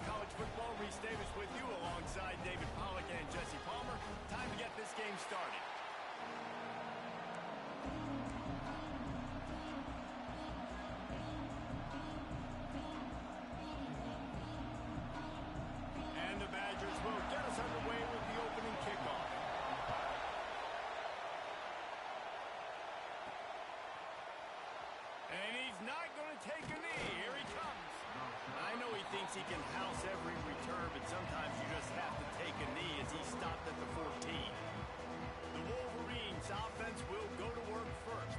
This College Football. Reese Davis with you alongside David Pollack and Jesse Palmer. Time to get this game started. And the Badgers will get us underway with the opening kickoff. And he's not going to take a knee. Here he comes. I know he thinks he can house every return, but sometimes you just have to take a knee as he stopped at the 14. The Wolverines offense will go to work first.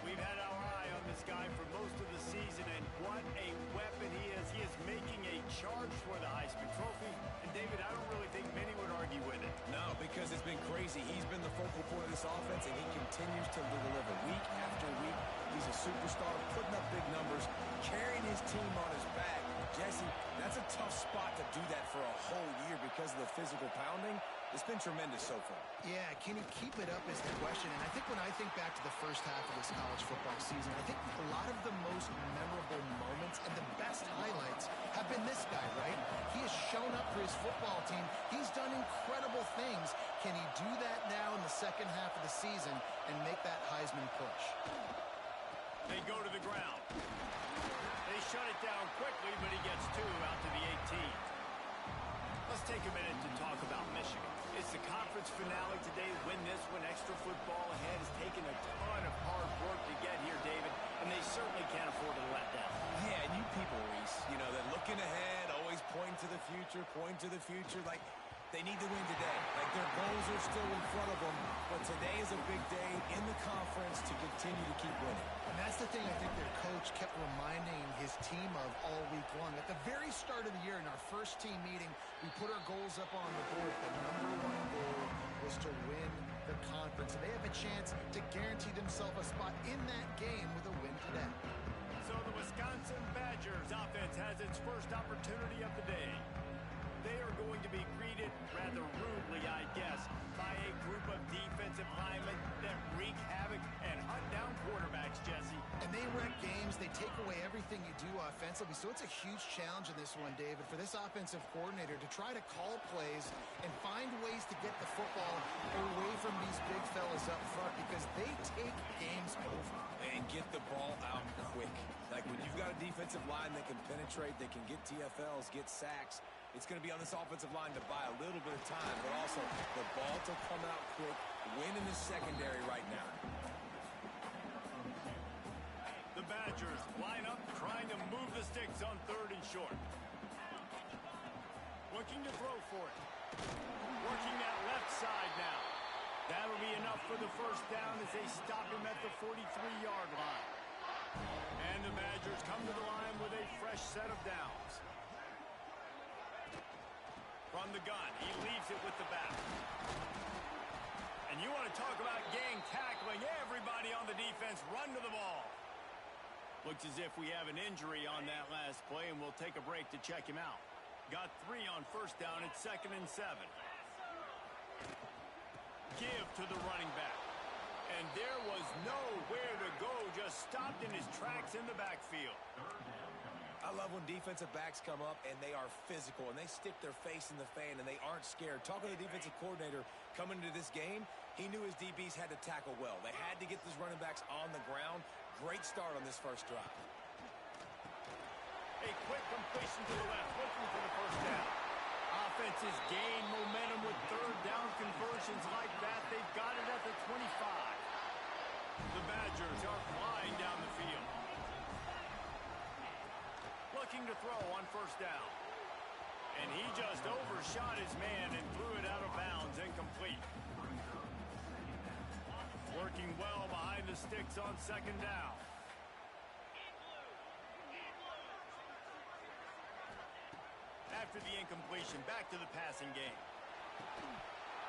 We've had our eye on this guy for most of the season, and what a weapon he is. He is making a charge for the Heisman Trophy. And, David, I don't really think many would argue with it. No, because it's been crazy. He's been the focal point of this offense, and he continues to deliver week after week. He's a superstar, putting up big numbers, carrying his team on his back. Jesse, that's a tough spot to do that for a whole year because of the physical pounding. It's been tremendous so far. Yeah, can he keep it up is the question. And I think when I think back to the first half of this college football season, I think a lot of the most memorable moments and the best highlights have been this guy, right? He has shown up for his football team. He's done incredible things. Can he do that now in the second half of the season and make that Heisman push? They go to the ground. They shut it down quickly, but he gets two out to the 18. Let's take a minute to talk about Michigan. It's the conference finale today. Win this one. Extra football ahead has taken a ton of hard work to get here, David, and they certainly can't afford to let down. Yeah, and you people, Reese, you know, they're looking ahead, always point to the future, like they need to win today. Like their goals are still in front of them, but today is a big day in the conference to continue to keep winning. And that's the thing I think their coach kept reminding his team of all week long. At the very start of the year in our first team meeting, we put our goals up on the board. The number one goal was to win the conference. And they have a chance to guarantee themselves a spot in that game with a win today. So the Wisconsin Badgers offense has its first opportunity of the day. They are going to be greeted rather rudely, I guess, by a group of defensive linemen that wreak havoc and hunt down quarterbacks, Jesse. And they wreck games. They take away everything you do offensively. So it's a huge challenge in this one, David, for this offensive coordinator to try to call plays and find ways to get the football away from these big fellas up front because they take games over. And get the ball out quick. Like when you've got a defensive line that can penetrate, they can get TFLs, get sacks, it's going to be on this offensive line to buy a little bit of time, but also the ball to come out quick, win in the secondary right now. The Badgers line up trying to move the sticks on 3rd and short. Looking to throw for it. Working that left side now. That'll be enough for the first down as they stop him at the 43-yard line. And the Badgers come to the line with a fresh set of downs. From the gun, he leaves it with the back. And you want to talk about gang tackling. Everybody on the defense run to the ball. Looks as if we have an injury on that last play, and we'll take a break to check him out. Got 3 on first down. It's 2nd and 7. Give to the running back. And there was nowhere to go. Just stopped in his tracks in the backfield. I love when defensive backs come up and they are physical and they stick their face in the fan and they aren't scared. Talking to the defensive coordinator coming into this game, he knew his DBs had to tackle well. They had to get these running backs on the ground. Great start on this first drive. A quick completion to the left, looking for the first down. Offenses gain momentum with 3rd down conversions like that. They've got it at the 25. The Badgers are flying down the field. Looking to throw on first down. And he just overshot his man and threw it out of bounds, incomplete. Working well behind the sticks on 2nd down. After the incompletion, back to the passing game.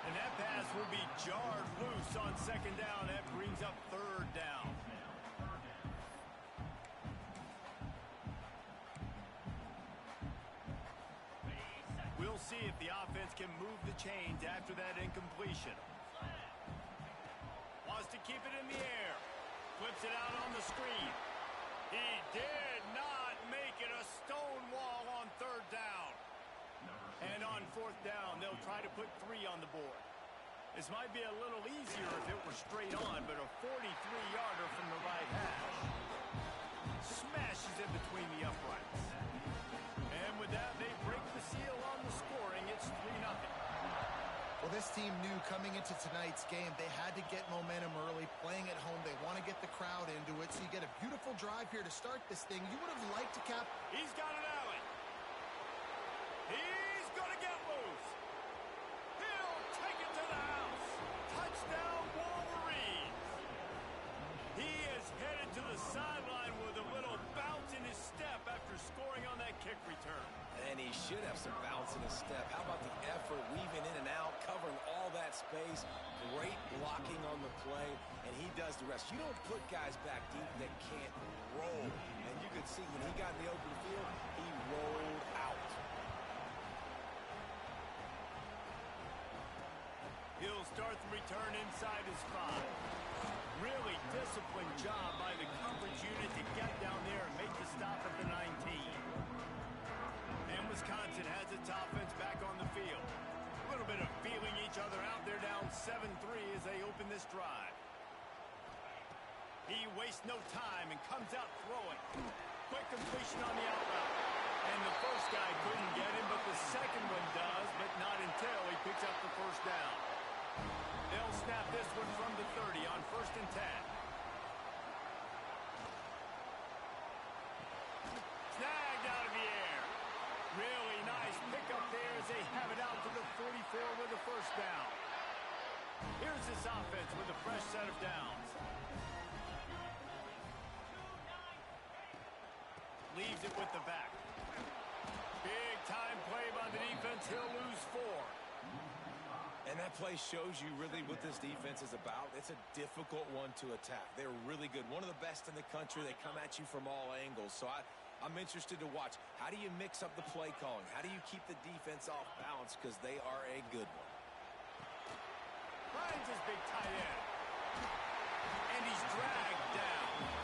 And that pass will be jarred loose on 2nd down. That brings up 3rd down. We'll see if the offense can move the chains after that incompletion. Wants to keep it in the air. Flips it out on the screen. He did not make it. A stone wall on 3rd down. try to put 3 on the board. This might be a little easier if it were straight on, but a 43-yarder from the right hash smashes it between the uprights. And with that, they break the seal on the scoring. It's 3-0. Well, this team knew coming into tonight's game they had to get momentum early. Playing at home, they want to get the crowd into it, so you get a beautiful drive here to start this thing. You would have liked to cap. He's got an alley. He's going to get loose. He'll take it to the house. Touchdown, Wolverines. He is headed to the sideline with a little bounce in his step after scoring on that kick return. And he should have some bounce in his step. How about the effort, weaving in and out, covering all that space. Great blocking on the play, and he does the rest. You don't put guys back deep that can't roll. And you could see when he got in the open field, he rolled out. He'll start the return inside his 5. Really disciplined job by the coverage unit to get down there and make the stop at the 19. And Wisconsin has its offense back on the field. A little bit of feeling each other out. They're down 7-3 as they open this drive. He wastes no time and comes out throwing. Quick completion on the out route. And the first guy couldn't get him, but the second one does, but not until he picks up the first down. They'll snap this one from the 30 on 1st and 10. Snagged out of the air. Really nice pickup there as they have it out to the 44 with the first down. Here's this offense with a fresh set of downs. Leaves it with the back. Big time play by the defense. He'll lose 4. And that play shows you really what this defense is about. It's a difficult one to attack. They're really good. One of the best in the country. They come at you from all angles. So I'm interested to watch. How do you mix up the play calling? How do you keep the defense off balance? Because they are a good one. Finds his big tight end. And he's dragged down.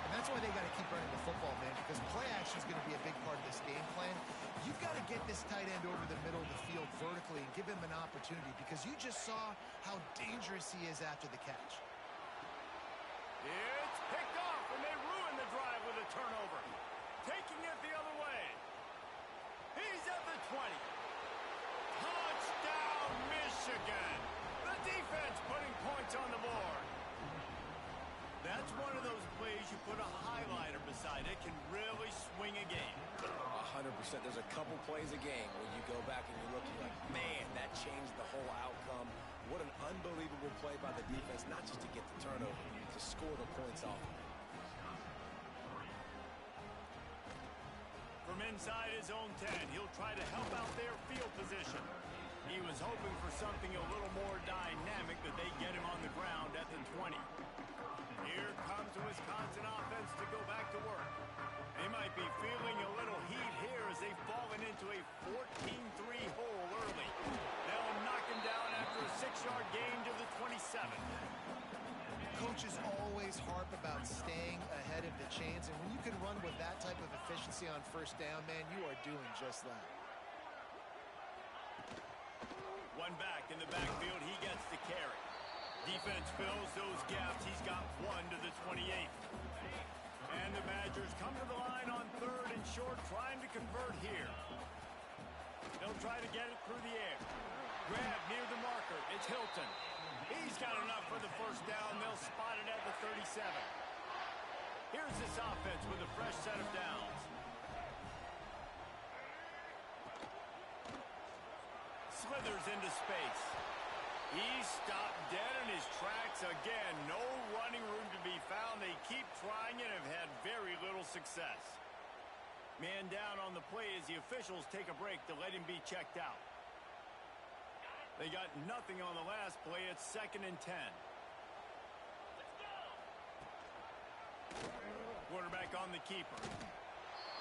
And that's why they got to keep running the football, man, because play action is going to be a big part of this game plan. You've got to get this tight end over the middle of the field vertically and give him an opportunity, because you just saw how dangerous he is after the catch. It's picked off, and they ruin the drive with a turnover. Taking it the other way. He's at the 20. Touchdown, Michigan. The defense putting points on the board. That's one of those plays you put a highlighter beside. It can really swing a game. 100%. There's a couple plays a game where you go back and you look, you're like, man, that changed the whole outcome. What an unbelievable play by the defense, not just to get the turnover, to score the points off of it. From inside his own 10, he'll try to help out their field position. He was hoping for something a little more dynamic, but they get him on the ground at the 20. Here comes the Wisconsin offense to go back to work. They might be feeling a little heat here as they've fallen into a 14-3 hole early. They'll knock him down after a 6-yard gain to the 27. Coaches always harp about staying ahead of the chains, and when you can run with that type of efficiency on first down, man, you are doing just that. One back in the backfield, he gets the carry. Defense fills those gaps. He's got 1 to the 28th. And the Badgers come to the line on 3rd and short, trying to convert here. They'll try to get it through the air. Grab near the marker. It's Hilton. He's got enough for the first down. They'll spot it at the 37. Here's this offense with a fresh set of downs. Slithers into space. He's stopped dead in his tracks again. No running room to be found. They keep trying and have had very little success. Man down on the play as the officials take a break to let him be checked out. They got nothing on the last play. It's 2nd and 10. Quarterback on the keeper.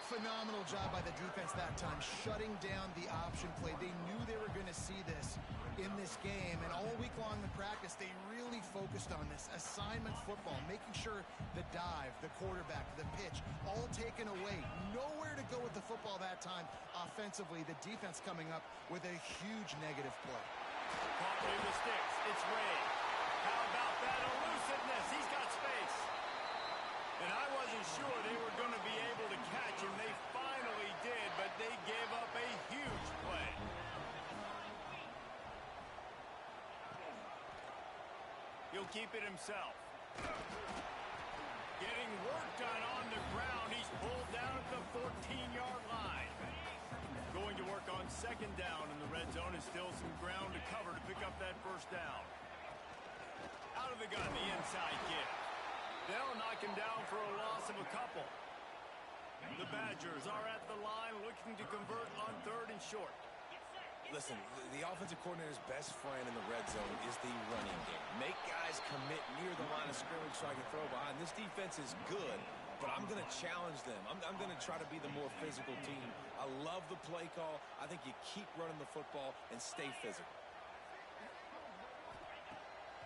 Phenomenal job by the defense that time, shutting down the option play. They knew they were going to see this in this game, and all week long in practice, they really focused on this assignment football, making sure the dive, the quarterback, the pitch, all taken away. Nowhere to go with the football. football that time offensively. The defense coming up with a huge negative play. Caught between the sticks. It's Ray. How about that elusiveness? He's got space. And I wasn't sure they were going to be able to catch him. They finally did, but they gave up a huge play. He'll keep it himself. Getting work done on the ground. He's pulled down at the 14-yard line. Going to work on second down in the red zone. Is still some ground to cover to pick up that first down. Out of the gun, the inside give. They'll knock him down for a loss of a couple. The Badgers are at the line looking to convert on third and short. Listen, the offensive coordinator's best friend in the red zone is the running game. Make guys commit near the line of scrimmage so I can throw behind. This defense is good, but I'm going to challenge them. I'm going to try to be the more physical team. I love the play call. I think you keep running the football and stay physical.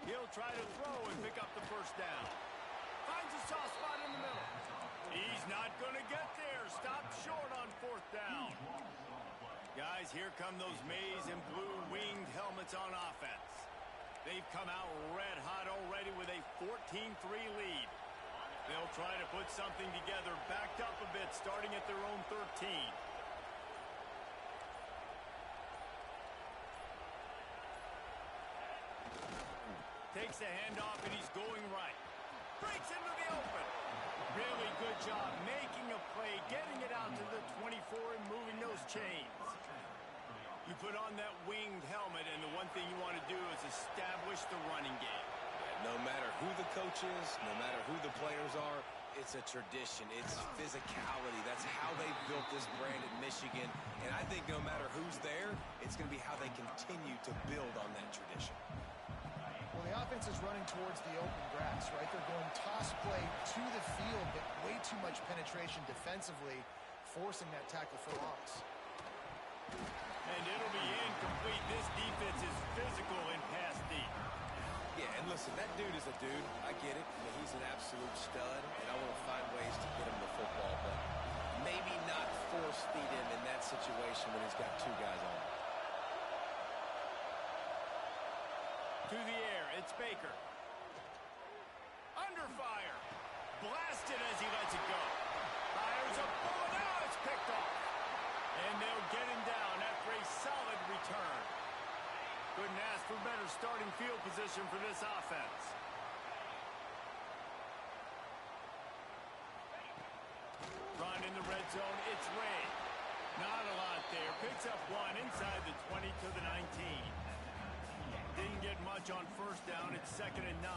He'll try to throw and pick up the first down. Finds a soft spot in the middle. He's not going to get there. Stopped short on fourth down. Guys, here come those maize and blue winged helmets on offense. They've come out red hot already with a 14-3 lead. They'll try to put something together, backed up a bit, starting at their own 13. Takes the handoff, and he's going right. Breaks into the open. Really good job making a play, getting it out to the 24 and moving those chains. You put on that winged helmet, and the one thing you want to do is establish the running game. No matter who the coach is, no matter who the players are, it's a tradition. It's physicality. That's how they built this brand at Michigan. And I think no matter who's there, it's going to be how they continue to build on that tradition. Well, the offense is running towards the open grass, right? They're going toss play to the field, but way too much penetration defensively, forcing that tackle for loss. And it'll be incomplete. This defense is physical and pass deep. Yeah, and listen, that dude is a dude. I get it. I mean, he's an absolute stud, and I want to find ways to get him the football, but maybe not force feed him in that situation when he's got two guys on him. To the air, it's Baker. Under fire. Blasted as he lets it go. Fires a bullet. Now it's picked off. And they'll get him down after a solid return. Couldn't ask for better starting field position for this offense. Run in the red zone. It's Ray. Not a lot there. Picks up one inside the 20 to the 19. Didn't get much on first down. It's 2nd and 9.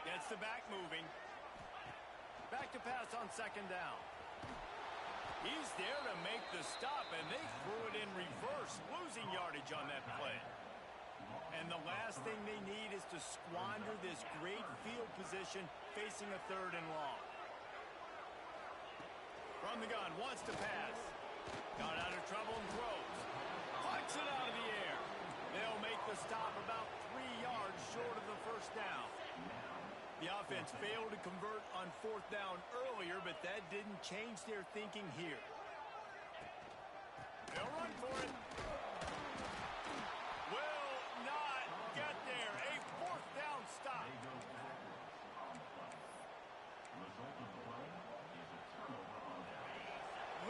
Gets the back moving. Back to pass on 2nd down. He's there to make the stop, and they threw it in reverse, losing yardage on that play. And the last thing they need is to squander this great field position facing a 3rd and long. From the gun, wants to pass. Got out of trouble and throws. Flicks it out of the air. They'll make the stop about 3 yards short of the first down. The offense failed to convert on 4th down earlier, but that didn't change their thinking here. They'll run for it. Will not get there. A 4th down stop.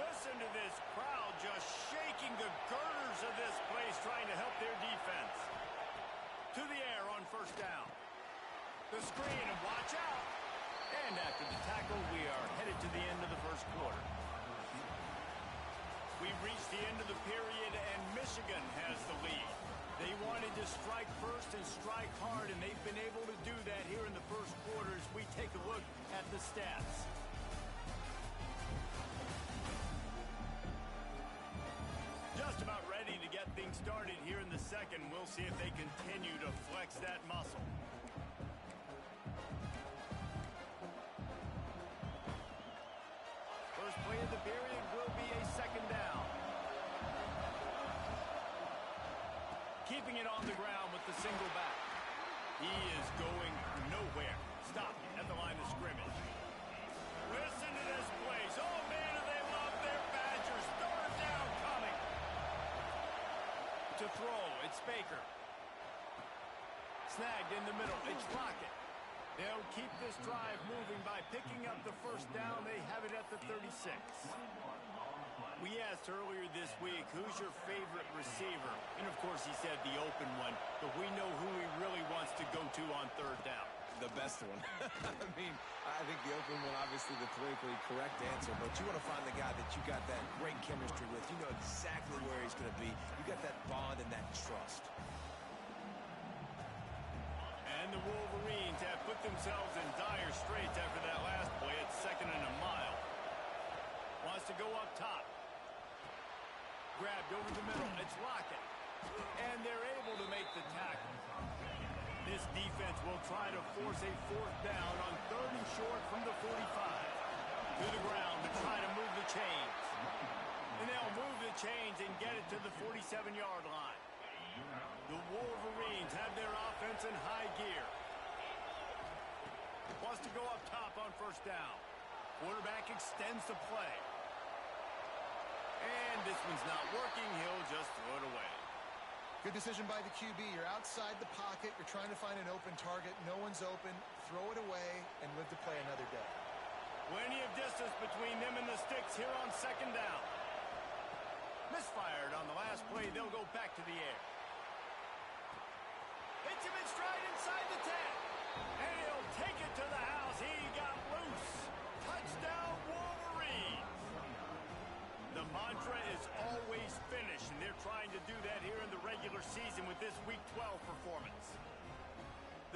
Listen to this crowd just shaking the girders of this place, trying to help their defense. To the air on 1st down. The screen, and watch out. And after the tackle, we are headed to the end of the first quarter. We've reached the end of the period, and Michigan has the lead. They wanted to strike first and strike hard, and they've been able to do that here in the first quarter as we take a look at the stats. Just about ready to get things started here in the second. We'll see if they continue to flex that muscle. First play of the period will be a 2nd down. Keeping it on the ground with the single back. He is going nowhere. Stop at the line of scrimmage. Listen It's Baker. Snagged in the middle. It's Lockett. They'll keep this drive moving by picking up the first down. They have it at the 36. We asked earlier this week, who's your favorite receiver? And, of course, he said the open one. But we know who he really wants to go to on third down. The best one. I mean, I think the open one, obviously the politically correct answer, but you want to find the guy that you got that great chemistry with. You know exactly where he's going to be. You got that bond and that trust. And the Wolverines have put themselves in dire straits after that last play. It's 2nd and a mile. Wants to go up top. Grabbed over the middle. It's Lockett. And they're able to make the tackle. This defense will try to force a 4th down on 3rd and short from the 45. To the ground to try to move the chains. And they'll move the chains and get it to the 47-yard line. The Wolverines have their offense in high gear. Wants to go up top on 1st down. Quarterback extends the play. And this one's not working. He'll just throw it away. Good decision by the QB. You're outside the pocket. You're trying to find an open target. No one's open. Throw it away and live to play another day. Plenty of distance between them and the sticks here on 2nd down. Misfired on the last play. They'll go back to the air. Hits him in stride inside the 10. And he'll take it to the house. He got loose. Touchdown, Wolverines. The mantra is always finish, and they're trying to do that here in the regular season with this Week 12 performance.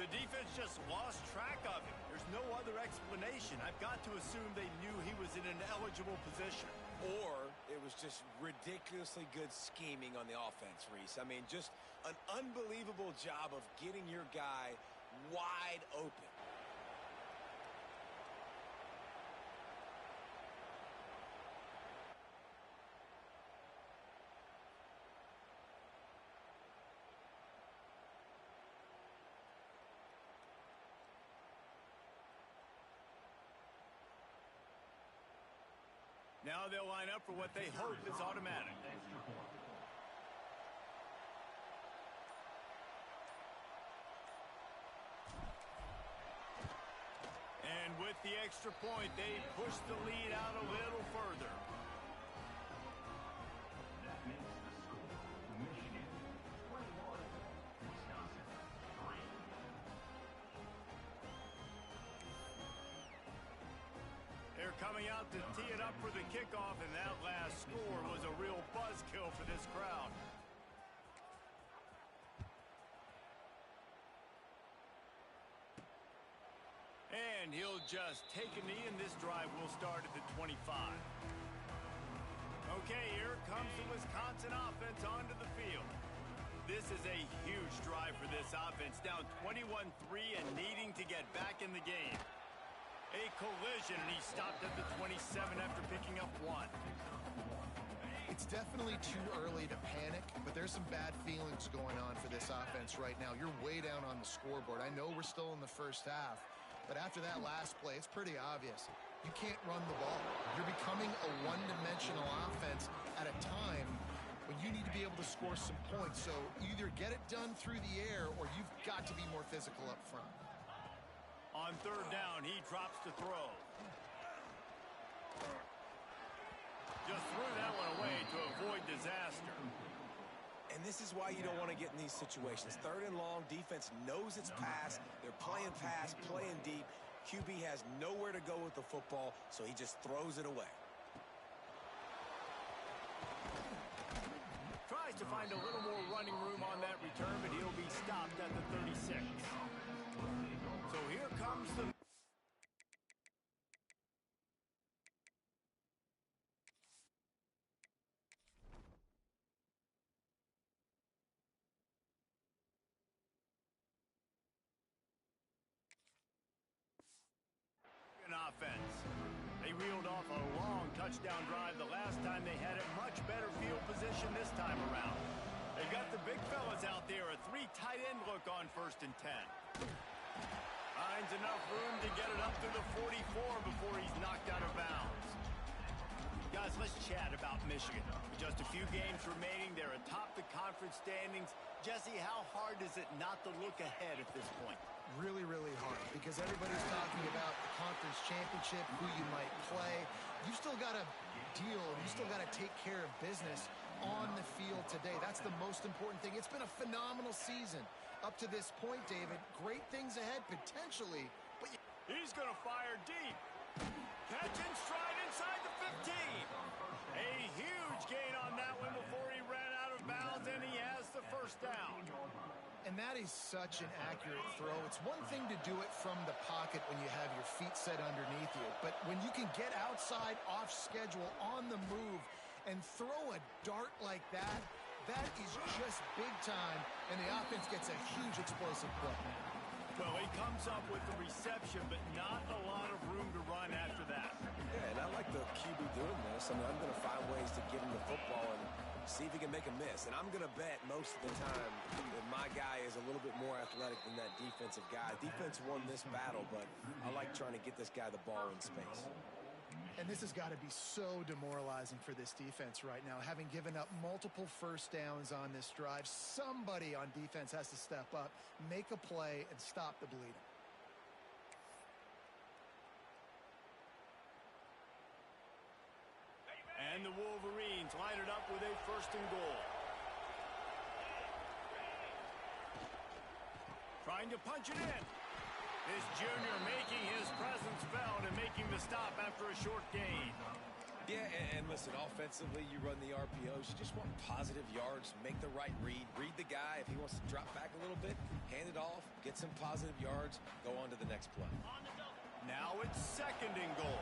The defense just lost track of him. There's no other explanation. I've got to assume they knew he was in an eligible position. Or it was just ridiculously good scheming on the offense, Reese. I mean, just an unbelievable job of getting your guy wide open. Now they'll line up for what they hope is automatic. And with the extra point, they push the lead out a little further. That makes the score Michigan 21, Wisconsin 3. They're coming out to tee it up for the kickoff, and that last score was a real buzzkill for this crowd. And he'll just take a knee, and this drive will start at the 25. Okay, here comes the Wisconsin offense onto the field. This is a huge drive for this offense, down 21-3 and needing to get back in the game. A collision, and he stopped at the 27 after picking up 1. It's definitely too early to panic, but there's some bad feelings going on for this offense right now. You're way down on the scoreboard. I know we're still in the first half, but after that last play, it's pretty obvious. You can't run the ball. You're becoming a one-dimensional offense at a time when you need to be able to score some points. So either get it done through the air or you've got to be more physical up front. On 3rd down, he drops to throw. Just threw that one away to avoid disaster. And this is why you don't want to get in these situations. 3rd and long, defense knows it's pass. They're playing pass, playing deep. QB has nowhere to go with the football, so he just throws it away. Tries to find a little more running room on that return, but he'll be stopped at the 36. So here comes the... offense. They reeled off a long touchdown drive the last time they had it. Much better field position this time around. They've got the big fellas out there. A 3 tight end look on 1st and 10. Finds enough room to get it up to the 44 before he's knocked out of bounds. Guys, let's chat about Michigan. With just a few games remaining, they're atop the conference standings, Jesse, how hard is it not to look ahead at this point? Really, really hard, because everybody's talking about the conference championship, who you might play. You still got to deal, you still got to take care of business on the field today. That's the most important thing. It's been a phenomenal season up to this point, David. Great things ahead, potentially, but he's going to fire deep. Catch in stride inside the 15. A huge gain on that one before he ran out of bounds, and he has the first down. And that is such an accurate throw. It's one thing to do it from the pocket when you have your feet set underneath you, but when you can get outside, off schedule, on the move, and throw a dart like that, that is just big time, and the offense gets a huge explosive play. Well, he comes up with the reception, but not a lot of room to run after that. Yeah, and I like the QB doing this. I mean, I'm going to find ways to give him the football and see if he can make a miss. And I'm going to bet most of the time that my guy is a little bit more athletic than that defensive guy. Defense won this battle, but I like trying to get this guy the ball in space. And this has got to be so demoralizing for this defense right now. Having given up multiple first downs on this drive, somebody on defense has to step up, make a play, and stop the bleeding. And the Wolverines line it up with a 1st and goal. Trying to punch it in. This junior making his presence felt and making the stop after a short gain. Yeah, and listen, offensively, you run the RPOs. You just want positive yards, make the right read. Read the guy. If he wants to drop back a little bit, hand it off, get some positive yards, go on to the next play. Now it's 2nd and goal.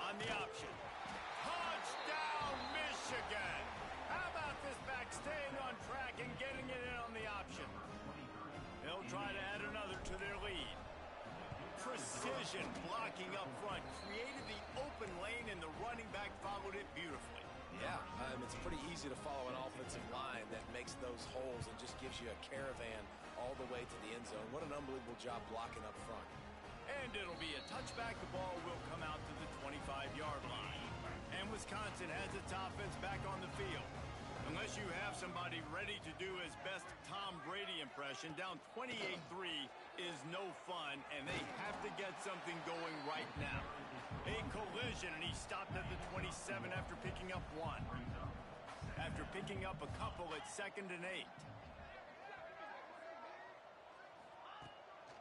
On the option. Touchdown, Michigan! How about this back staying on track and getting it in on the option? They'll try to add another to their lead. Precision blocking up front created the open lane, and the running back followed it beautifully. Yeah, it's pretty easy to follow an offensive line that makes those holes and just gives you a caravan all the way to the end zone. What an unbelievable job blocking up front. And it'll be a touchback. The ball will come out to the 25-yard line. And Wisconsin has its offense back on the field. Unless you have somebody ready to do his best Tom Brady impression, down 28-3 is no fun, and they have to get something going right now. A collision, and he stopped at the 27 after picking up 1. After picking up a couple at 2nd and 8.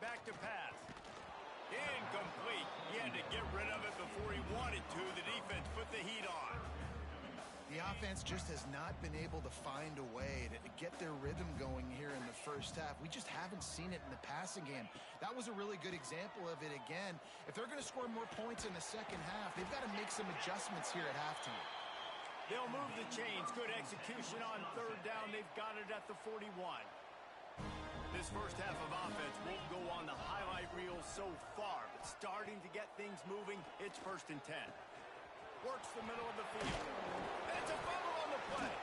Back to pass. Incomplete. He had to get rid of it before he wanted to. The defense put the heat on. The offense just has not been able to find a way to get their rhythm going here in the first half. We just haven't seen it in the passing game. That was a really good example of it again. If they're going to score more points in the second half, they've got to make some adjustments here at halftime. They'll move the chains. Good execution on 3rd down. They've got it at the 41. This first half of offense won't go on the highlight reel so far, but starting to get things moving, it's 1st and 10. Works the middle of the field. And it's a fumble on the play.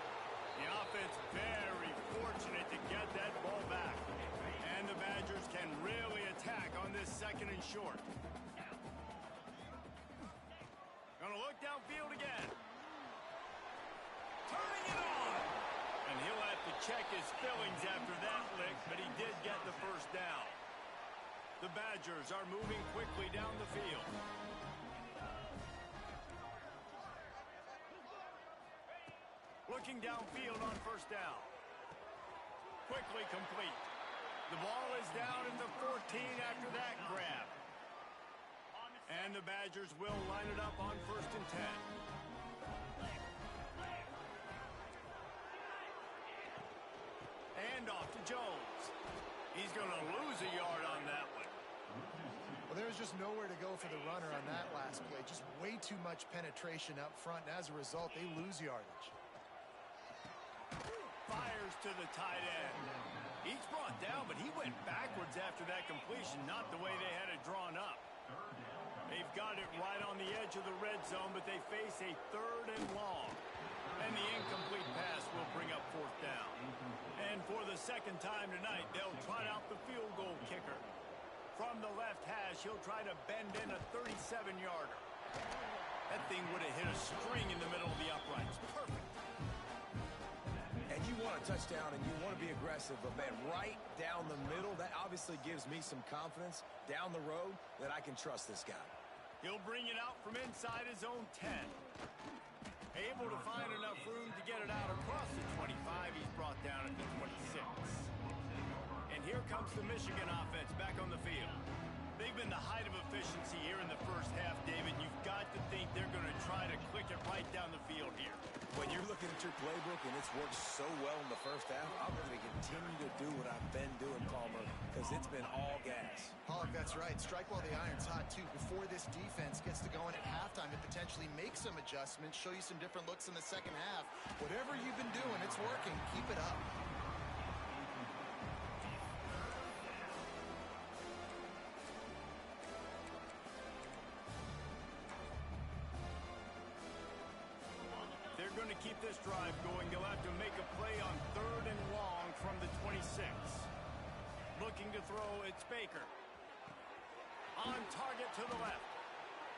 The offense very fortunate to get that ball back. And the Badgers can really attack on this 2nd and short. Gonna look downfield again. Turning it on. And he'll have to check his fillings after that lick, but he did get the first down. The Badgers are moving quickly down the field. Looking downfield on 1st down. Quickly complete. The ball is down at the 14 after that grab. And the Badgers will line it up on 1st and 10. And off to Jones. He's going to lose a yard on that one. Well, there's just nowhere to go for the runner on that last play. Just way too much penetration up front, and as a result, they lose yardage. Fires to the tight end. He's brought down, but he went backwards after that completion, not the way they had it drawn up. They've got it right on the edge of the red zone, but they face a 3rd and long. And the incomplete pass will bring up 4th down. And for the 2nd time tonight, they'll trot out the field goal kicker. From the left hash, he'll try to bend in a 37-yarder. That thing would have hit a string in the middle of the uprights. Perfect. want a touchdown and you want to be aggressive, but, man, right down the middle, that obviously gives me some confidence down the road that I can trust this guy. He'll bring it out from inside his own 10. Able to find enough room to get it out across the 25. He's brought down at the 26. And here comes the Michigan offense back on the field. They've been the height of efficiency here in the first half, David. You've got to think they're going to try to click it right down the field here. When you're looking at your playbook and it's worked so well in the first half, I'm going to continue to do what I've been doing, Palmer, because it's been all gas. Pollock, that's right. Strike while the iron's hot, too. Before this defense gets to going at halftime and potentially make some adjustments, show you some different looks in the second half. Whatever you've been doing, it's working. Keep it up. They're going to keep this drive going. They'll have to make a play on 3rd and long from the 26. Looking to throw, it's Baker. On target to the left.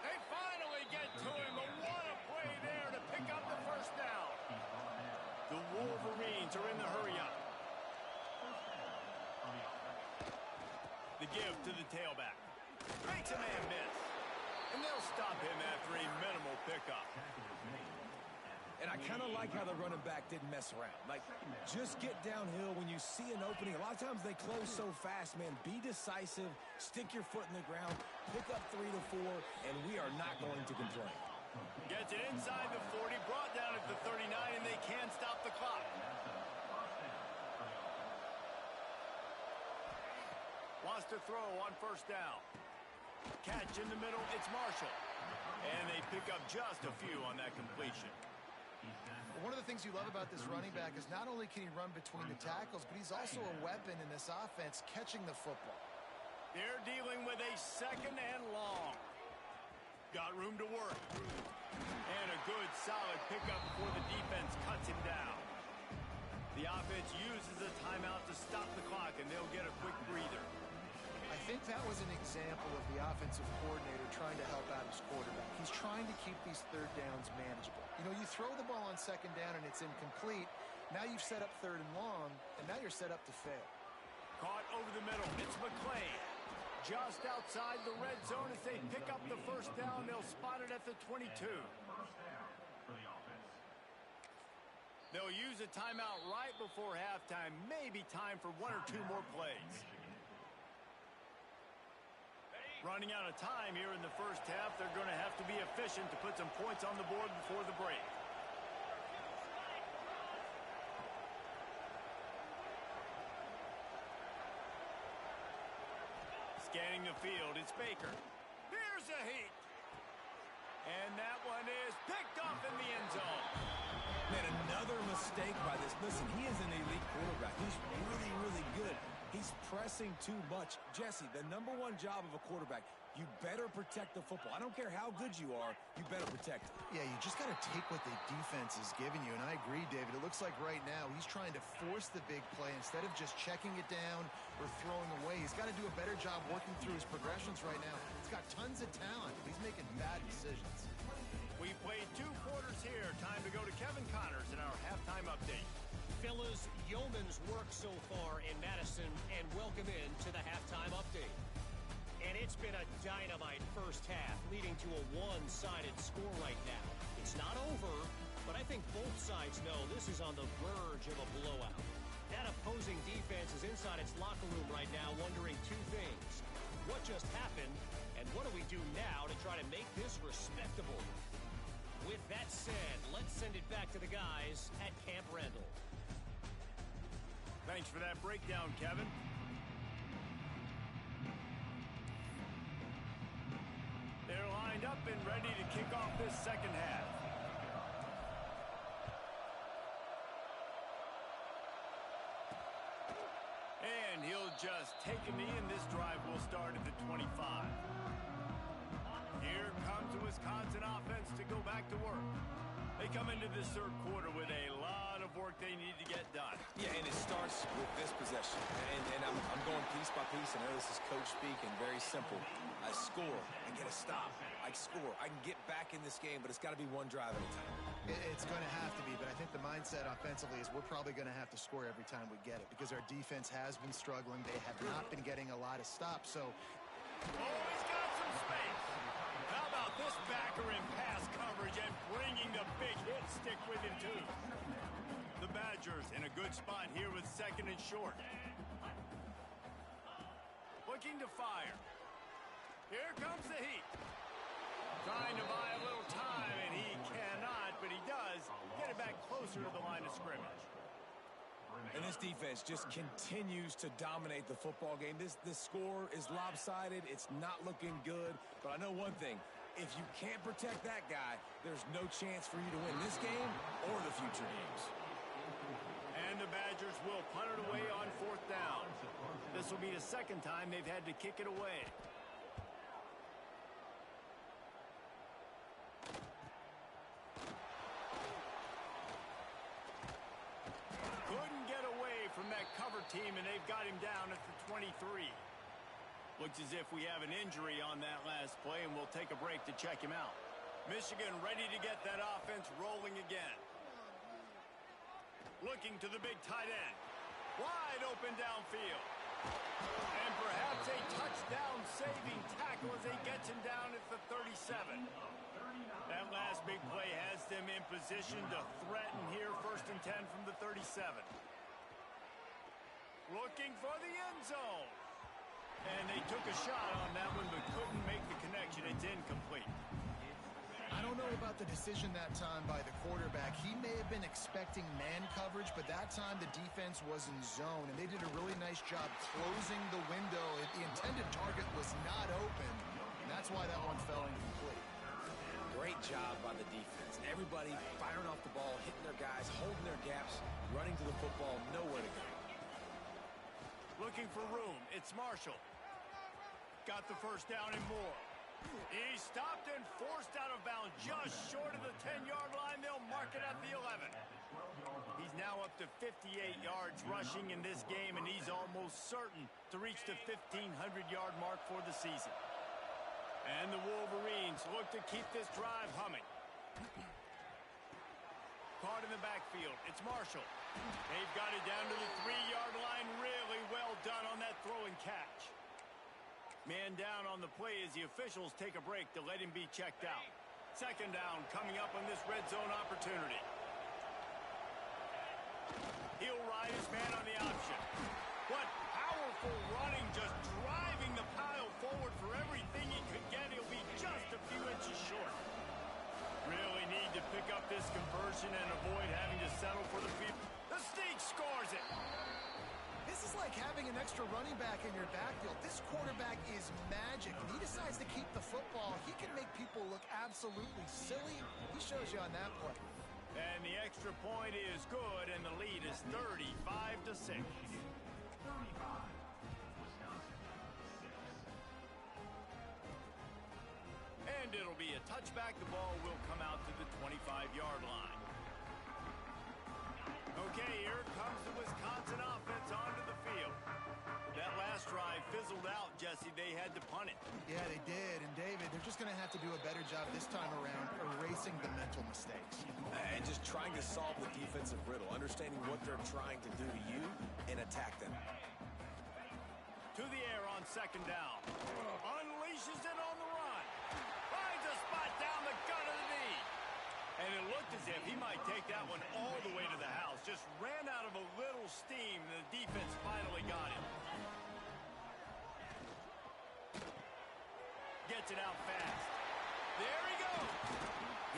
They finally get to him, but what a play there to pick up the first down. The Wolverines are in the hurry-up. The give to the tailback. Makes a man miss. And they'll stop him after a minimal pickup. And I kind of like how the running back didn't mess around. Like, just get downhill when you see an opening. A lot of times they close so fast, man. Be decisive, stick your foot in the ground, pick up 3 to 4, and we are not going to complain. Gets it inside the 40, brought down at the 39, and they can't stop the clock. Wants to throw on first down. Catch in the middle, it's Marshall. And they pick up just a few on that completion. One of the things you love about this running back is not only can he run between the tackles, but he's also a weapon in this offense catching the football. They're dealing with a 2nd and long. Got room to work. And a good, solid pickup before the defense cuts him down. The offense uses a timeout to stop the clock, and they'll get a quick breather. I think that was an example of the offensive coordinator trying to help out his quarterback. He's trying to keep these 3rd downs manageable. You know, you throw the ball on 2nd down and it's incomplete. Now you've set up 3rd and long, and now you're set up to fail. Caught over the middle. It's McClain. Just outside the red zone as they pick up the first down. They'll spot it at the 22. They'll use a timeout right before halftime. Maybe time for 1 or 2 more plays. Running out of time here in the first half. They're going to have to be efficient to put some points on the board before the break. Scanning the field, it's Baker. Here's a heat. And that one is picked off in the end zone. Man, another mistake by this. Listen, he is an elite quarterback. He's really, really good. He's pressing too much. Jesse, the #1 job of a quarterback, you better protect the football. I don't care how good you are, you better protect it. Yeah, you just got to take what the defense is giving you, and I agree, David. It looks like right now he's trying to force the big play instead of just checking it down or throwing away. He's got to do a better job working through his progressions right now. He's got tons of talent. He's making bad decisions. We played 2 quarters here. Time to go to Kevin Connors in our halftime update. Fellas, yeoman's work so far in Madison, and welcome in to the halftime update. And it's been a dynamite first half, leading to a one-sided score right now. It's not over, but I think both sides know this is on the verge of a blowout. That opposing defense is inside its locker room right now wondering 2 things. What just happened, and what do we do now to try to make this respectable? With that said, let's send it back to the guys at Camp Randall. Thanks for that breakdown, Kevin. They're lined up and ready to kick off this second half. And he'll just take a knee, and this drive will start at the 25. Here comes the Wisconsin offense to go back to work. They come into this third quarter with a lot of work they need to get done. Yeah, and it starts with this possession. And I'm going piece by piece. I know this is coach speak and very simple. I score. I get a stop. I score. I can get back in this game, but it's got to be one drive at a time. It's going to have to be, but I think the mindset offensively is we're probably going to have to score every time we get it because our defense has been struggling. They have not been getting a lot of stops, so... Oh, he's got some space. How about this backer in pass coverage and bringing the big hit stick with him, too. The Badgers in a good spot here with second and short. Looking to fire. Here comes the heat. Trying to buy a little time, and he cannot, but he does get it back closer to the line of scrimmage. And this defense just continues to dominate the football game. This score is lopsided. It's not looking good. But I know one thing. If you can't protect that guy, there's no chance for you to win this game or the future games. And the Badgers will punt it away on fourth down. This will be the second time they've had to kick it away. Couldn't get away from that cover team, and they've got him down at the 23. Looks as if we have an injury on that last play, and we'll take a break to check him out. Michigan ready to get that offense rolling again. Looking to the big tight end. Wide open downfield. And perhaps a touchdown-saving tackle as he gets him down at the 37. That last big play has them in position to threaten here, 1st and 10 from the 37. Looking for the end zone. And they took a shot on that one but couldn't make the connection. It's incomplete. I don't know about the decision that time by the quarterback. He may have been expecting man coverage, but that time the defense was in zone, and they did a really nice job closing the window. The intended target was not open, and that's why that one fell incomplete. Great job by the defense. Everybody firing off the ball, hitting their guys, holding their gaps, running to the football, nowhere to go. Looking for room. It's Marshall. Got the first down and more. He stopped and forced out of bounds just short of the 10-yard line. They'll mark it at the 11. He's now up to 58 yards rushing in this game, and he's almost certain to reach the 1,500-yard mark for the season. And the Wolverines look to keep this drive humming. Caught in the backfield. It's Marshall. They've got it down to the 3-yard line. Really well done on that throw and catch. Man down on the play as the officials take a break to let him be checked out. Second down coming up on this red zone opportunity. He'll ride his man on the option. What powerful running, just driving the pile forward for everything he could get. He'll be just a few inches short. Really need to pick up this conversion and avoid having to settle for the field. The Sneak scores it. This is like having an extra running back in your backfield. This quarterback is magic. If he decides to keep the football, he can make people look absolutely silly. He shows you on that play. And the extra point is good, and the lead is 35-6. And it'll be a touchback. The ball will come out to the 25-yard line. Okay, here comes the Wisconsin offense onto the field. That last drive fizzled out, Jesse. They had to punt it. Yeah, they did. And, David, they're just going to have to do a better job this time around erasing the mental mistakes. And just trying to solve the defensive riddle, understanding what they're trying to do to you and attack them. To the air on second down. Unleashes it on the run. Finds a spot down the gut of the knee. And it looked as if he might take that one all the way to the house. Just ran out of a little steam. The defense finally got him. Gets it out fast. There he goes.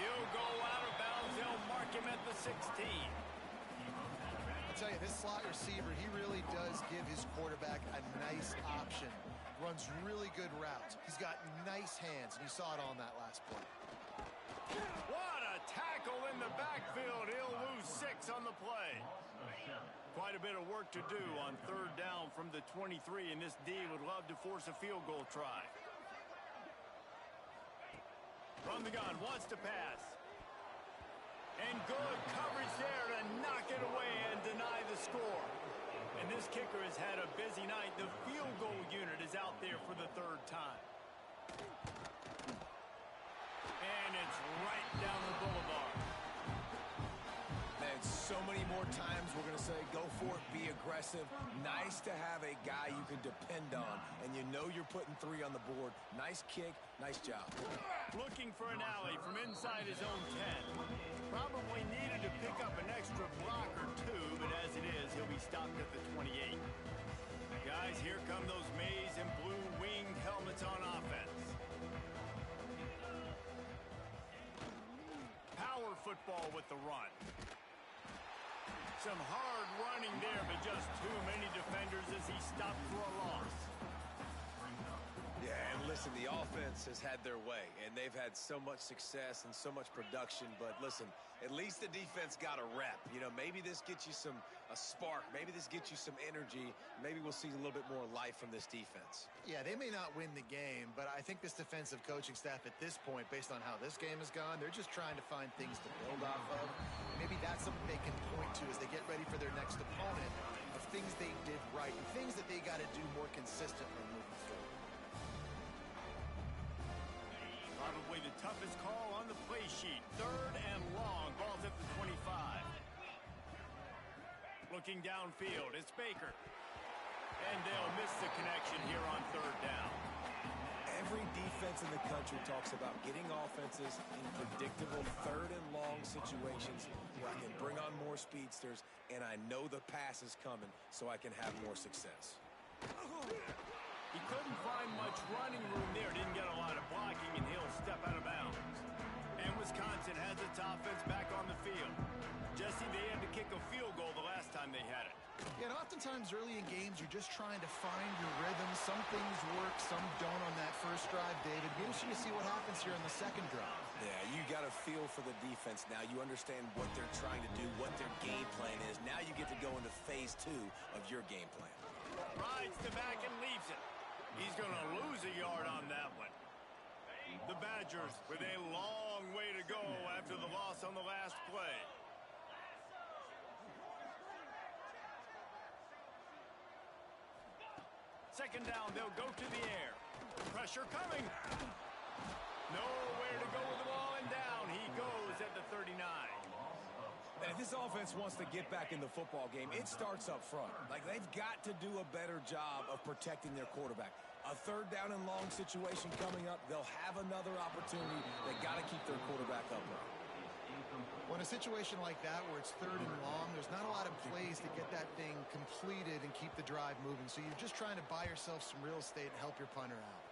He'll go out of bounds. They'll mark him at the 16. I'll tell you, this slot receiver, he really does give his quarterback a nice option. Runs really good routes. He's got nice hands, and you saw it on that last play. What a tackle in the backfield. He'll lose 6 on the play. Quite a bit of work to do on third down from the 23, and this D would love to force a field goal try. From the gun, wants to pass. And good coverage there to knock it away and deny the score. And this kicker has had a busy night. The field goal unit is out there for the third time. And it's right down the boulevard. And so many more times we're going to say, go for it, be aggressive. Nice to have a guy you can depend on, and you know you're putting 3 on the board. Nice kick, nice job. Looking for an alley from inside his own 10. Probably needed to pick up an extra block or 2, but as it is, he'll be stopped at the 28. Guys, here come those maize and blue winged helmets on offense. Power football with the run. Some hard running there, but just too many defenders as he stopped for a loss. Yeah, and listen, the offense has had their way, and they've had so much success and so much production. But listen, at least the defense got a rep. You know, maybe this gets you a spark. Maybe this gets you some energy. Maybe we'll see a little bit more life from this defense. Yeah, they may not win the game, but I think this defensive coaching staff at this point, based on how this game has gone, they're just trying to find things to build off of. Maybe that's something they can point to as they get ready for their next opponent, of things they did right and things that they got to do more consistently moving forward. Probably the toughest call on the play sheet. 3rd and long. Ball's at the 25. Looking downfield, it's Baker. And they'll miss the connection here on 3rd down. Every defense in the country talks about getting offenses in predictable 3rd and long situations where I can bring on more speedsters and I know the pass is coming so I can have more success. He couldn't find much running room there. Didn't get a lot of blocking, and he'll step out of bounds. And Wisconsin has its offense back on the field. Jesse, they had to kick a field goal the last time they had it. Yeah, and oftentimes early in games, you're just trying to find your rhythm. Some things work, some don't on that first drive, David. Be interesting to see what happens here on the second drive. Yeah, you got a feel for the defense now. You understand what they're trying to do, what their game plan is. Now you get to go into phase 2 of your game plan. Rides the back and leaves it. He's going to lose a yard on that one. The Badgers with a long way to go after the loss on the last play. Second down, they'll go to the air. Pressure coming. Nowhere to go with the ball, and down he goes at the 39. And if this offense wants to get back in the football game, it starts up front. Like, they've got to do a better job of protecting their quarterback. A 3rd down and long situation coming up, they'll have another opportunity. They got to keep their quarterback upright. Well, in a situation like that where it's 3rd and long, there's not a lot of plays to get that thing completed and keep the drive moving. So you're just trying to buy yourself some real estate and help your punter out.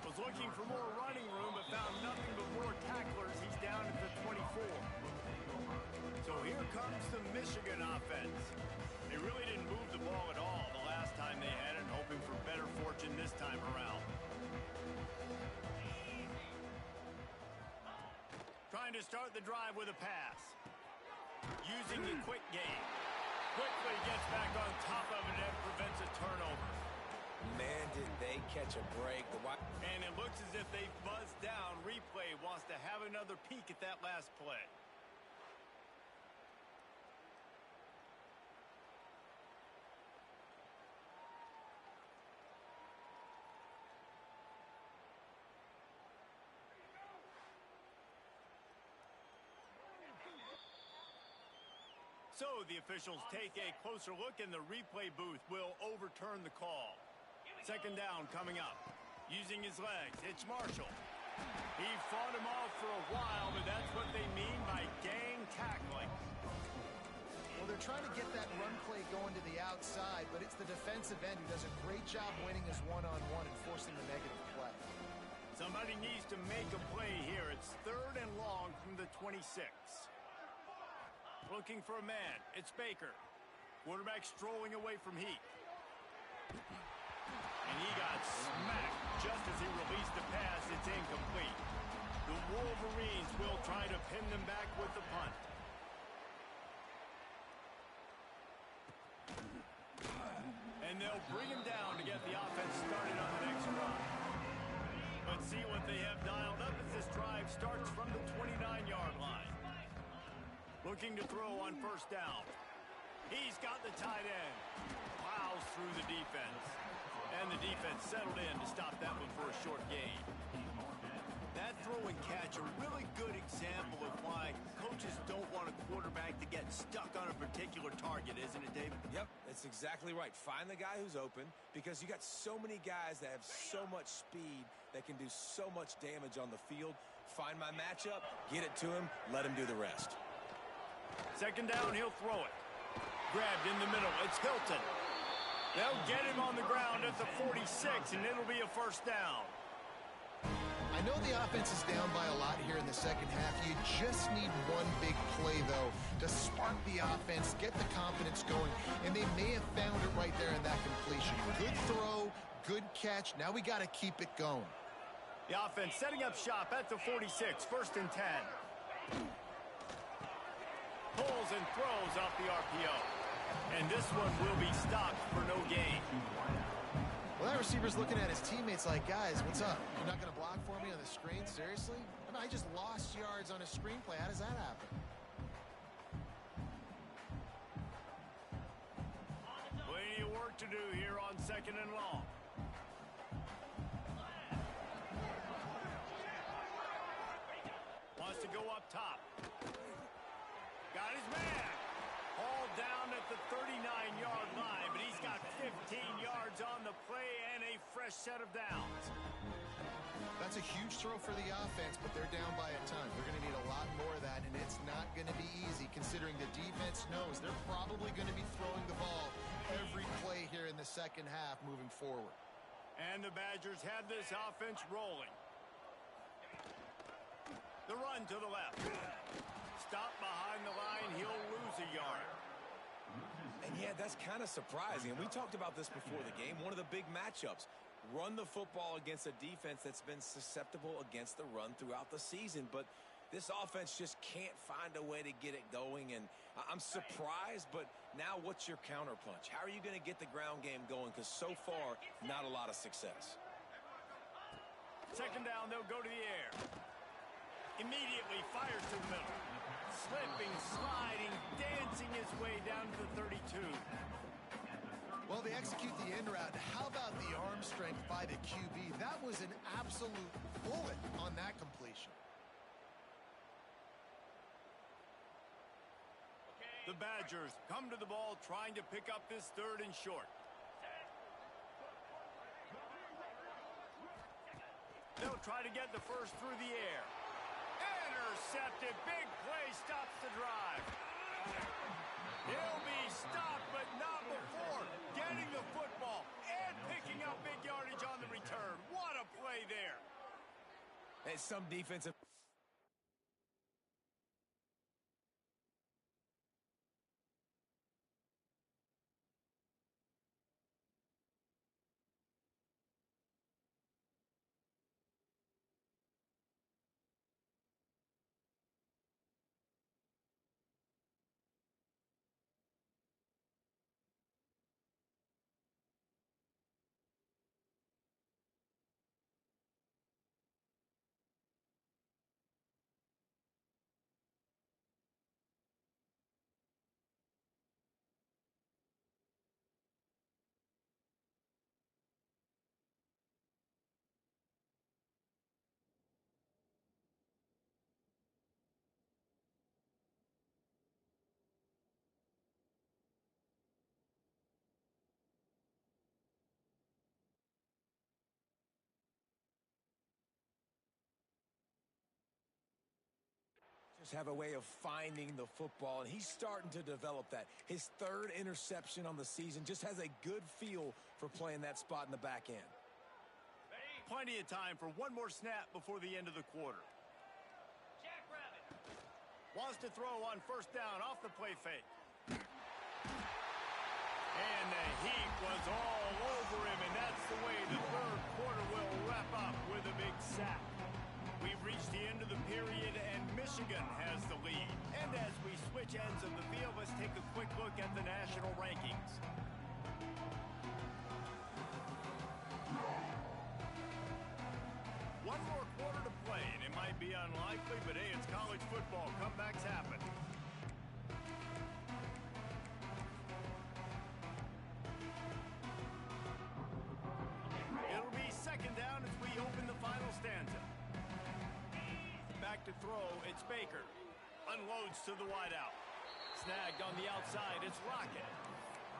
Was looking for more running room, but found nothing but more tacklers. He's down at the 24. So here comes the Michigan offense. They really didn't move the ball at all the last time they had it, hoping for better fortune this time around. Trying to start the drive with a pass. Using the quick game. Quickly gets back on top of it and prevents a turnover. Man, did they catch a break. And it looks as if they've buzzed down. Replay wants to have another peek at that last play. So the officials take a closer look, and the replay booth will overturn the call. Second down coming up. Using his legs, it's Marshall. He fought him off for a while, but that's what they mean by gang tackling. Well, they're trying to get that run play going to the outside, but it's the defensive end who does a great job winning his one-on-one and forcing the negative play. Somebody needs to make a play here. It's 3rd and long from the 26. Looking for a man. It's Baker. Quarterback strolling away from Heath. And he got smacked just as he released the pass. It's incomplete. The Wolverines will try to pin them back with the punt. And they'll bring him down to get the offense started on the next drive. A Let's see what they have dialed up as this drive starts from the 29-yard line. Looking to throw on first down. He's got the tight end. Plows through the defense. And the defense settled in to stop that one for a short gain. That throw and catch, a really good example of why coaches don't want a quarterback to get stuck on a particular target, isn't it, David? Yep, that's exactly right. Find the guy who's open because you got so many guys that have so much speed that can do so much damage on the field. Find my matchup, get it to him, let him do the rest. Second down, he'll throw it. Grabbed in the middle. It's Hilton. They'll get him on the ground at the 46, and it'll be a first down. I know the offense is down by a lot here in the second half. You just need one big play, though, to spark the offense, get the confidence going, and they may have found it right there in that completion. Good throw, good catch. Now we got to keep it going. The offense setting up shop at the 46, first and 10. Pulls and throws off the RPO. And this one will be stopped for no gain. Well, that receiver's looking at his teammates like, guys, what's up? You're not going to block for me on the screen? Seriously? I mean, I just lost yards on a screenplay. How does that happen? Plenty of work to do here on second and long. Wants to go up top. Got his man. Hauled down at the 39-yard line, but he's got 15 yards on the play and a fresh set of downs. That's a huge throw for the offense, but they're down by a ton. They're going to need a lot more of that, and it's not going to be easy considering the defense knows they're probably going to be throwing the ball every play here in the second half moving forward. And the Badgers have this offense rolling. The run to the left. Stop behind the line. He'll lose a yard. And yeah, that's kind of surprising. And we talked about this before the game. One of the big matchups. Run the football against a defense that's been susceptible against the run throughout the season. But this offense just can't find a way to get it going. And I'm surprised, but now what's your counterpunch? How are you going to get the ground game going? Because so far, not a lot of success. Second down, they'll go to the air. Immediately fires to the middle. Slipping, sliding, dancing his way down to the 32. Well, they execute the end route. How about the arm strength by the QB? That was an absolute bullet on that completion. The Badgers come to the ball trying to pick up this third and short. They'll try to get the first through the air. Intercepted. Big play stops the drive. He'll be stopped, but not before getting the football and picking up big yardage on the return. What a play there. And some defensive... have a way of finding the football, and he's starting to develop that. His third interception on the season, just has a good feel for playing that spot in the back end. Plenty of time for one more snap before the end of the quarter. Wants to throw on first down off the play fake. And the heat was all over him, and that's the way the third quarter will wrap up with a big sack. We've reached the end of the period, and Michigan has the lead. And as we switch ends of the field, let's take a quick look at the national rankings. quarter to play, and it might be unlikely, but hey, it's college football. Comebacks happen. It'll be second down as we open the final stanza. Back to throw, it's Baker. Unloads to the wideout. Snagged on the outside, it's Rocket.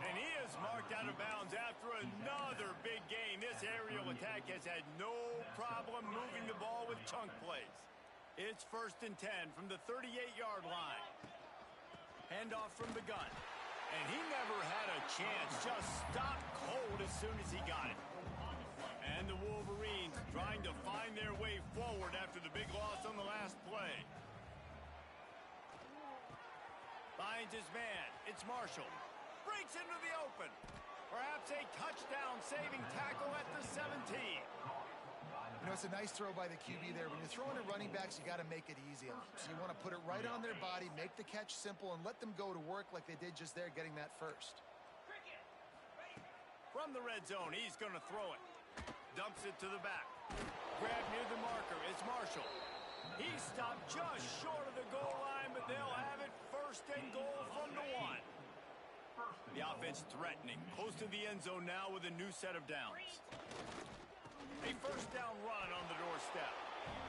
And he is marked out of bounds after another big gain. This aerial attack has had no problem moving the ball with chunk plays. It's 1st and 10 from the 38-yard line. Handoff from the gun. And he never had a chance. Just stopped cold as soon as he got it. And the Wolverines trying to find their way forward after the big loss on the last play. Finds his man. It's Marshall. Breaks into the open. Perhaps a touchdown-saving tackle at the 17. You know, it's a nice throw by the QB there. When you're throwing at running backs, you got to make it easy on them. So you want to put it right on their body, make the catch simple, and let them go to work like they did just there, getting that first. From the red zone, he's going to throw it. Dumps it to the back. Grab near the marker. It's Marshall. He stopped just short of the goal line, but they'll have it 1st and goal from the 1. The offense threatening, close to the end zone now with a new set of downs. A 1st down run on the doorstep.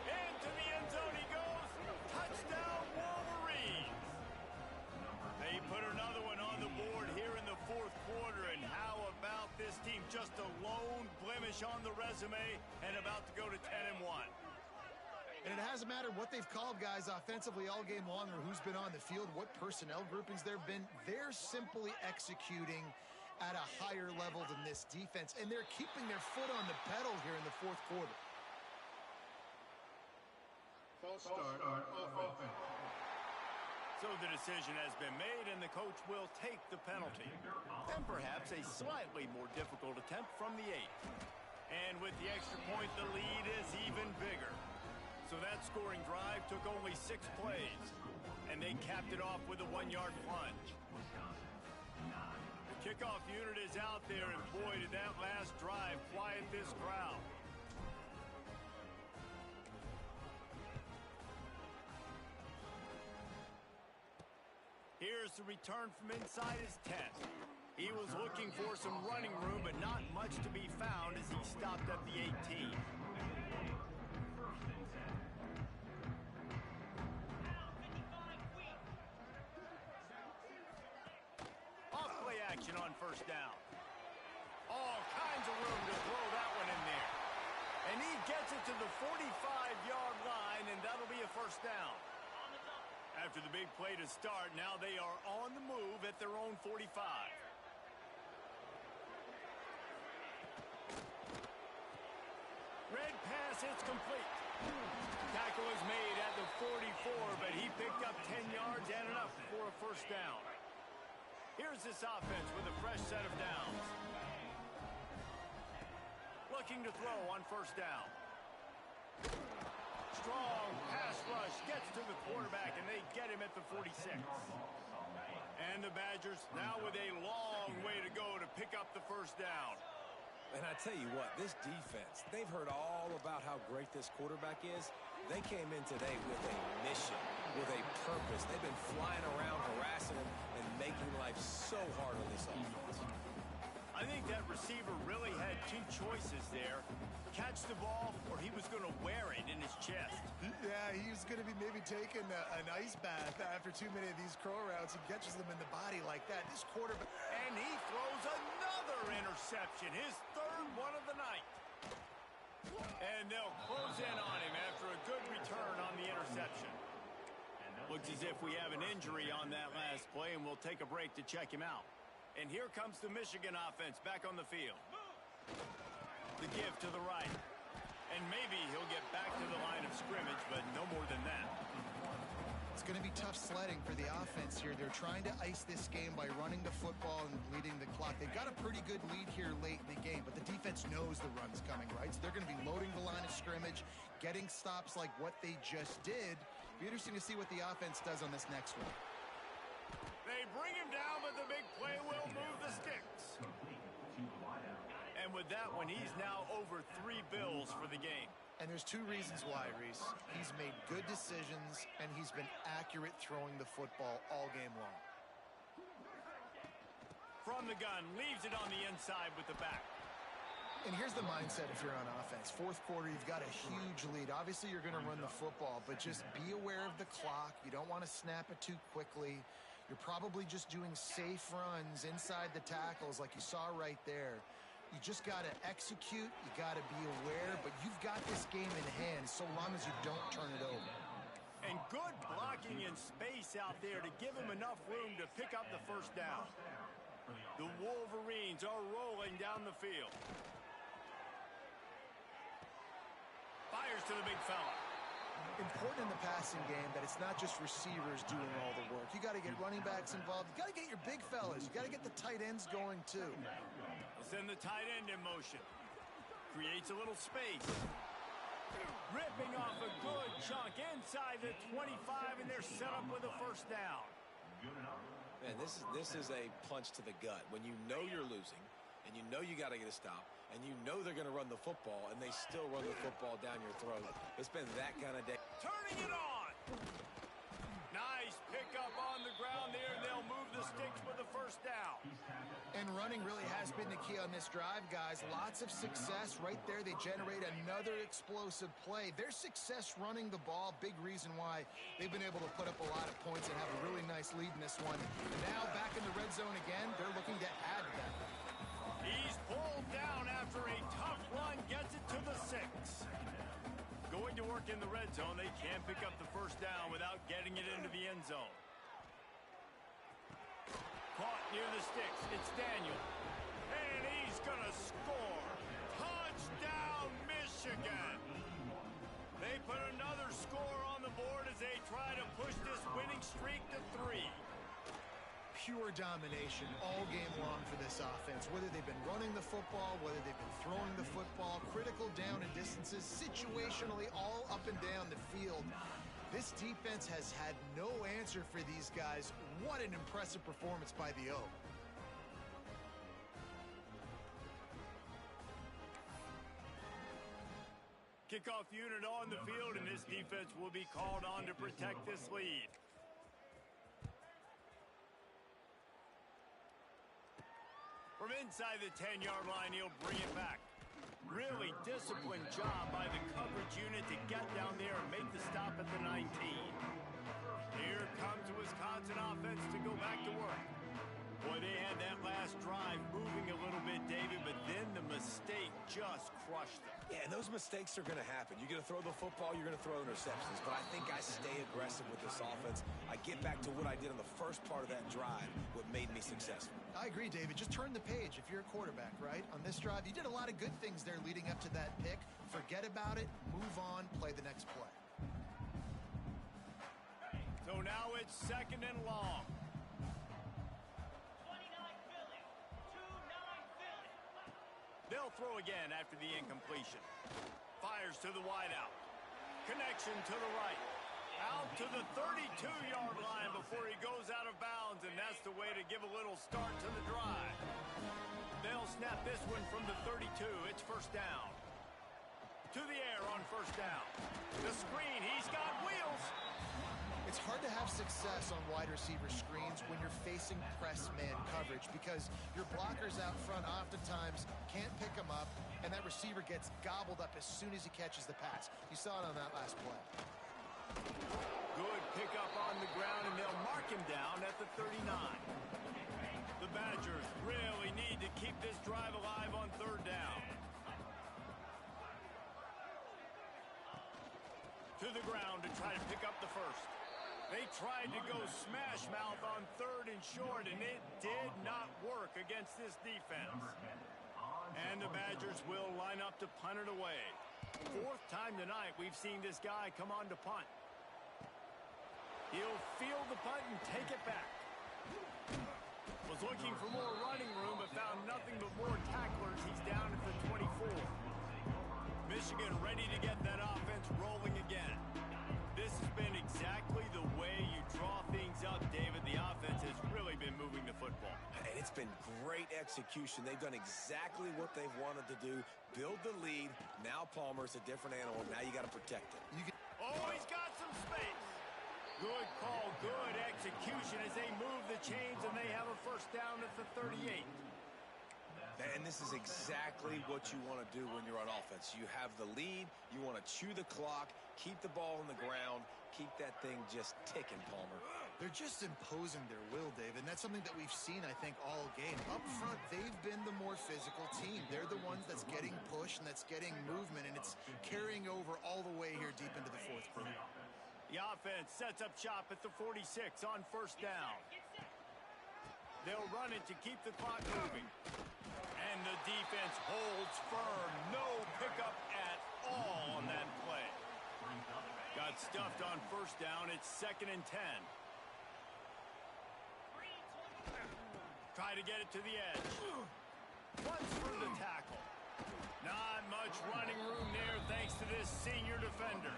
Into the end zone he goes. Touchdown Wolverines. They put another one on the board here in the 4th quarter, and how about this team? Just a lone blemish on the resume and about to go to 10-1. And it hasn't mattered what they've called guys offensively all game long or who's been on the field, what personnel groupings there have been. They're simply executing at a higher level than this defense, and they're keeping their foot on the pedal here in the 4th quarter. False start offense. So the decision has been made, and the coach will take the penalty. And perhaps a slightly more difficult attempt from the 8. And with the extra point, the lead is even bigger. So that scoring drive took only 6 plays, and they capped it off with a 1-yard plunge. The kickoff unit is out there, and boy, did that last drive quiet this crowd. Here's the return from inside his 10. He was looking for some running room, but not much to be found as he stopped at the 18. Off-play action on 1st down. All kinds of room to throw that one in there. And he gets it to the 45-yard line, and that'll be a 1st down. After the big play to start, now they are on the move at their own 45. Red pass, it's complete. Tackle is made at the 44, but he picked up 10 yards and enough for a 1st down. Here's this offense with a fresh set of downs. Looking to throw on 1st down. Strong pass rush gets to the quarterback, and they get him at the 46. And the Badgers now with a long way to go to pick up the 1st down. And I tell you what, this defense, they've heard all about how great this quarterback is. They came in today with a mission, with a purpose. They've been flying around, harassing him, and making life so hard on this offense. I think that receiver really had 2 choices there. Catch the ball, or he was going to wear it in his chest. Yeah, he was going to be maybe taking an ice bath after too many of these crow routes. He catches them in the body like that. This quarterback... And he throws another interception, his 3rd one of the night. And they'll close in on him after a good return on the interception. Looks as if we have an injury on that last play, and we'll take a break to check him out. And here comes the Michigan offense back on the field. The give to the right. And maybe he'll get back to the line of scrimmage, but no more than that. It's going to be tough sledding for the offense here. They're trying to ice this game by running the football and leading the clock. They've got a pretty good lead here late in the game, but the defense knows the run's coming, right? So they're going to be loading the line of scrimmage, getting stops like what they just did. Be interesting to see what the offense does on this next one. They bring him down, but the big play will move the sticks. And with that one, he's now over 3 bills for the game. And there's two reasons why, Reese. He's made good decisions, and he's been accurate throwing the football all game long. From the gun, leaves it on the inside with the back. And here's the mindset if you're on offense. Fourth quarter, you've got a huge lead. Obviously, you're going to run the football, but just be aware of the clock. You don't want to snap it too quickly. You're probably just doing safe runs inside the tackles like you saw right there. You just got to execute. You got to be aware, but you've got this game in hand so long as you don't turn it over. And good blocking in space out there to give him enough room to pick up the first down. The Wolverines are rolling down the field. Fires to the big fella. Important in the passing game that it's not just receivers doing all the work. You got to get running backs involved. You got to get your big fellas. You got to get the tight ends going too. Send the tight end in motion. Creates a little space. Ripping off a good chunk inside the 25, and they're set up with a first down. Man, this is a punch to the gut. When you know you're losing, and you know you got to get a stop, and you know they're going to run the football, and they still run the football down your throat. It's been that kind of day. Turning it on. Nice pickup on the ground there, and they'll move the sticks with the first down. And running really has been the key on this drive, guys. Lots of success right there. They generate another explosive play. Their success running the ball, big reason why they've been able to put up a lot of points and have a really nice lead in this one. And now back in the red zone again, they're looking to add that. He's pulled down after a tough run, gets it to the 6. Going to work in the red zone, they can't pick up the first down without getting it into the end zone. Caught near the sticks, it's Daniel. And he's gonna score. Touchdown, Michigan! They put another score on the board as they try to push this winning streak to 3. Pure domination all game long for this offense. Whether they've been running the football, whether they've been throwing the football, critical down and distances, situationally all up and down the field. This defense has had no answer for these guys. What an impressive performance by the O. Kickoff unit on the field, and this defense will be called on to protect this lead. From inside the 10-yard line, he'll bring it back. Really disciplined job by the coverage unit to get down there and make the stop at the 19. Here comes the Wisconsin offense to go back to work. Boy, they had that last drive moving a little bit, David, but then the mistake just crushed them. Yeah, and those mistakes are going to happen. You're going to throw the football, you're going to throw interceptions. But I think I stay aggressive with this offense. I get back to what I did on the first part of that drive, what made me successful. I agree, David. Just turn the page if you're a quarterback, right? On this drive, you did a lot of good things there leading up to that pick. Forget about it, move on, play the next play. So now it's 2nd and long. They'll throw again after the incompletion. Fires to the wideout. Connection to the right. Out to the 32-yard line before he goes out of bounds, and that's the way to give a little start to the drive. They'll snap this one from the 32. It's first down. To the air on first down. The screen, he's got wheels. It's hard to have success on wide receiver screens when you're facing press man coverage because your blockers out front oftentimes can't pick them up, and that receiver gets gobbled up as soon as he catches the pass. You saw it on that last play. Good pickup on the ground, and they'll mark him down at the 39. The Badgers really need to keep this drive alive on third down. To the ground to try to pick up the first. They tried to go smash mouth on 3rd and short, and it did not work against this defense. And the Badgers will line up to punt it away. 4th time tonight we've seen this guy come on to punt. He'll field the punt and take it back. Was looking for more running room, but found nothing but more tacklers. He's down at the 24. Michigan ready to get that offense rolling again. This has been exactly the way you draw things up, David. The offense has really been moving the football. And it's been great execution. They've done exactly what they've wanted to do. Build the lead. Now Palmer's a different animal. Now you got to protect it. Oh, he's got some space. Good call, good execution as they move the chains, and they have a first down at the 38. And this is exactly what you want to do when you're on offense. You have the lead. You want to chew the clock, keep the ball on the ground, keep that thing just ticking, Palmer. They're just imposing their will, Dave, and that's something that we've seen, I think, all game. Up front, they've been the more physical team. They're the ones that's getting pushed and that's getting movement, and it's carrying over all the way here deep into the fourth quarter. The offense sets up shop at the 46 on first down. They'll run it to keep the clock moving. And the defense holds firm. No pickup at all on that play. Got stuffed on first down. It's 2nd and 10. Try to get it to the edge. Runs through the tackle. Not much running room there thanks to this senior defender.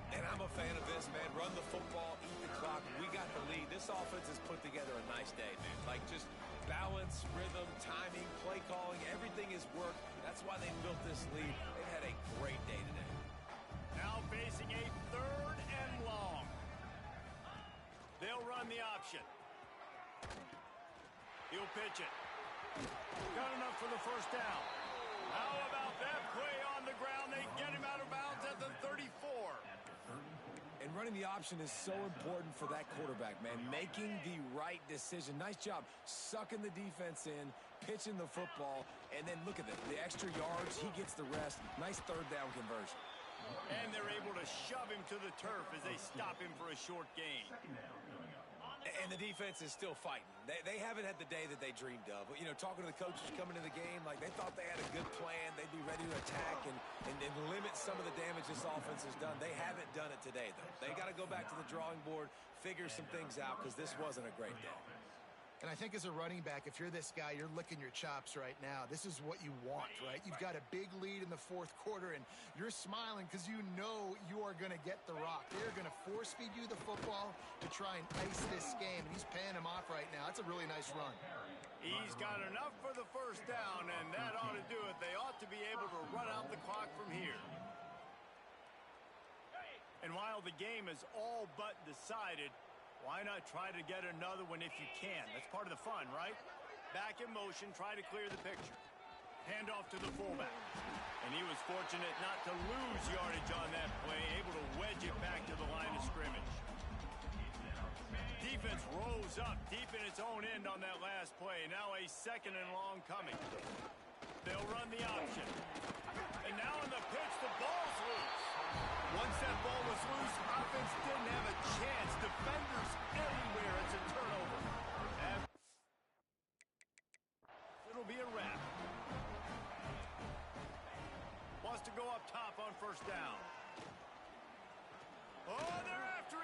And I'm a fan of this, man. Run the football, eat the clock. We got the lead. This offense has put together a nice day, man. Like just balance, rhythm, timing, play calling, everything has worked. That's why they built this lead. They've had a great day today. Now facing a 3rd and long. They'll run the option. He'll pitch it. Got enough for the first down. How about that play on the ground? They get him out of bounds at the 34. And running the option is so important for that quarterback, man. Making the right decision. Nice job sucking the defense in, pitching the football, and then look at it. The extra yards, he gets the rest. Nice 3rd down conversion. And they're able to shove him to the turf as they stop him for a short gain. And the defense is still fighting. They haven't had the day that they dreamed of. You know, talking to the coaches coming into the game, like they thought they had a good plan. They'd be ready to attack and limit some of the damage this offense has done. They haven't done it today, though. They got to go back to the drawing board, figure some things out, because this wasn't a great day. And I think as a running back, if you're this guy, you're licking your chops right now. This is what you want, right? You've got a big lead in the 4th quarter, and you're smiling because you know you are going to get the rock. They're going to force-feed you the football to try and ice this game, and he's paying him off right now. That's a really nice run. He's got enough for the first down, and that ought to do it. They ought to be able to run out the clock from here. And while the game is all but decided, why not try to get another one if you can? That's part of the fun, right? Back in motion, try to clear the picture. Hand off to the fullback. And he was fortunate not to lose yardage on that play, able to wedge it back to the line of scrimmage. Defense rose up deep in its own end on that last play. Now a 2nd and long coming. They'll run the option. And now in the pitch, the ball's loose. Once that ball was loose, offense didn't have a chance. Defenders everywhere. It's a turnover. And it'll be a wrap. Wants to go up top on first down. Oh, they're after